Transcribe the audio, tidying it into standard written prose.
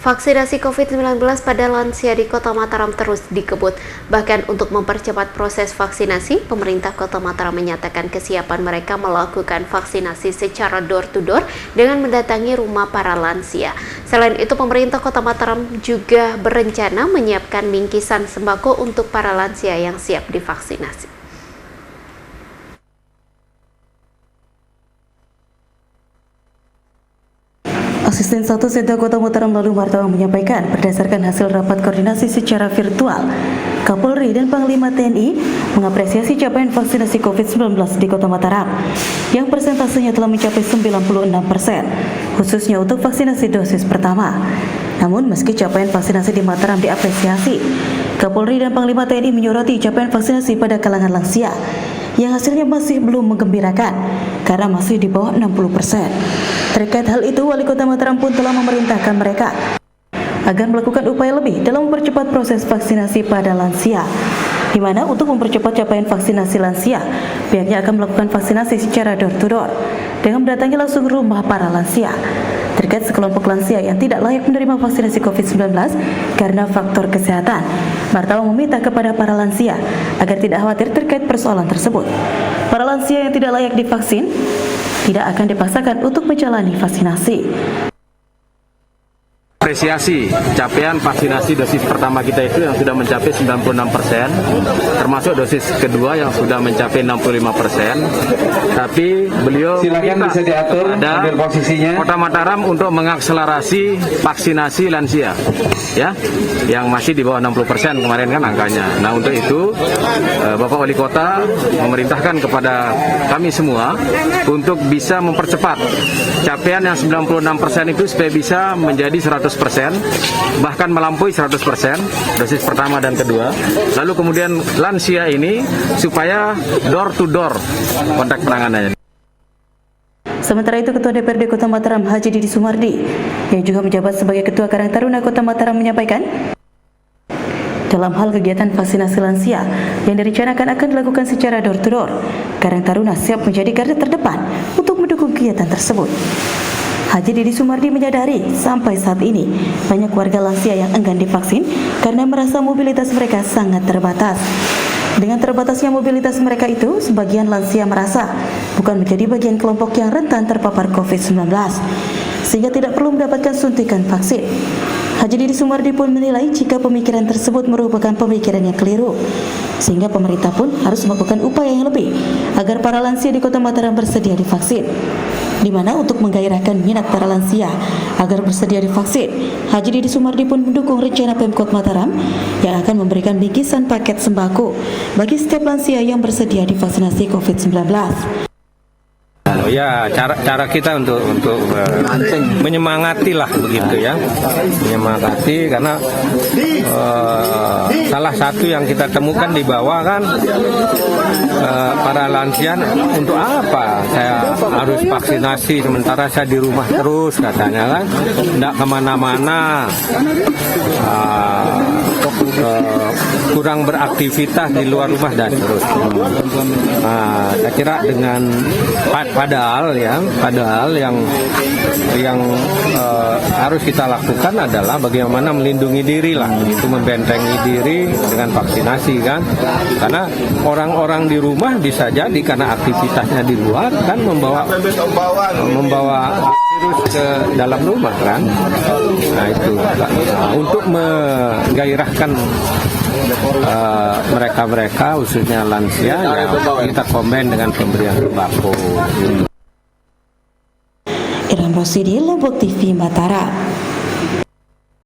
Vaksinasi COVID-19 pada lansia di Kota Mataram terus dikebut. Bahkan untuk mempercepat proses vaksinasi, pemerintah Kota Mataram menyatakan kesiapan mereka melakukan vaksinasi secara door-to-door dengan mendatangi rumah para lansia. Selain itu, pemerintah Kota Mataram juga berencana menyiapkan bingkisan sembako untuk para lansia yang siap divaksinasi. Asisten 1 Setda Kota Mataram Lalu Martawan menyampaikan berdasarkan hasil rapat koordinasi secara virtual, Kapolri dan Panglima TNI mengapresiasi capaian vaksinasi COVID-19 di Kota Mataram yang persentasenya telah mencapai 96%, khususnya untuk vaksinasi dosis pertama. Namun meski capaian vaksinasi di Mataram diapresiasi, Kapolri dan Panglima TNI menyoroti capaian vaksinasi pada kalangan lansia yang hasilnya masih belum menggembirakan karena masih di bawah 60%. Terkait hal itu, Wali Kota Mataram pun telah memerintahkan mereka agar melakukan upaya lebih dalam mempercepat proses vaksinasi pada lansia, di mana untuk mempercepat capaian vaksinasi lansia, pihaknya akan melakukan vaksinasi secara door-to-door dengan mendatangi langsung rumah para lansia. Terkait sekelompok lansia yang tidak layak menerima vaksinasi COVID-19 karena faktor kesehatan, Martawan meminta kepada para lansia agar tidak khawatir terkait persoalan tersebut. Para lansia yang tidak layak divaksin tidak akan dipaksakan untuk menjalani vaksinasi. Apresiasi capaian vaksinasi dosis pertama kita itu yang sudah mencapai 96%, termasuk dosis kedua yang sudah mencapai 65%. Tapi beliau silakan bisa diatur ambil posisinya. Kota Mataram untuk mengakselerasi vaksinasi lansia, ya, yang masih di bawah 60% kemarin kan angkanya. Nah untuk itu Bapak Wali Kota memerintahkan kepada kami semua untuk bisa mempercepat capaian yang 96% itu supaya bisa menjadi 100%, bahkan melampaui 100% dosis pertama dan kedua. Lalu kemudian lansia ini supaya door to door kontak penanganannya. Sementara itu, Ketua DPRD Kota Mataram Haji Didi Sumardi yang juga menjabat sebagai Ketua Karang Taruna Kota Mataram menyampaikan, dalam hal kegiatan vaksinasi lansia yang direncanakan akan dilakukan secara door to door, Karang Taruna siap menjadi garda terdepan untuk mendukung kegiatan tersebut. Haji Didi Sumardi menyadari sampai saat ini banyak warga lansia yang enggan divaksin karena merasa mobilitas mereka sangat terbatas. Dengan terbatasnya mobilitas mereka itu, sebagian lansia merasa bukan menjadi bagian kelompok yang rentan terpapar COVID-19, sehingga tidak perlu mendapatkan suntikan vaksin. Haji Didi Sumardi pun menilai jika pemikiran tersebut merupakan pemikiran yang keliru, sehingga pemerintah pun harus melakukan upaya yang lebih agar para lansia di Kota Mataram bersedia divaksin. Di mana untuk menggairahkan minat para lansia agar bersedia divaksin, Haji Didi Sumardi pun mendukung rencana Pemkot Mataram yang akan memberikan bingkisan paket sembako bagi setiap lansia yang bersedia divaksinasi COVID-19. Ya, cara kita untuk menyemangati lah begitu ya, menyemangati karena salah satu yang kita temukan di bawah kan para lansia, untuk apa saya harus vaksinasi sementara saya di rumah terus katanya kan, tidak kemana-mana, kurang beraktivitas di luar rumah dan terus. Saya kira dengan padahal yang harus kita lakukan adalah bagaimana melindungi diri lah, itu membentengi diri dengan vaksinasi kan, karena orang-orang di rumah bisa jadi karena aktivitasnya di luar kan membawa virus ke dalam rumah kan. Nah itu untuk menggairahkan mereka khususnya lansia yang kita komen dengan pemberian sembako. Irham Rosidi, Lombok TV Mataram.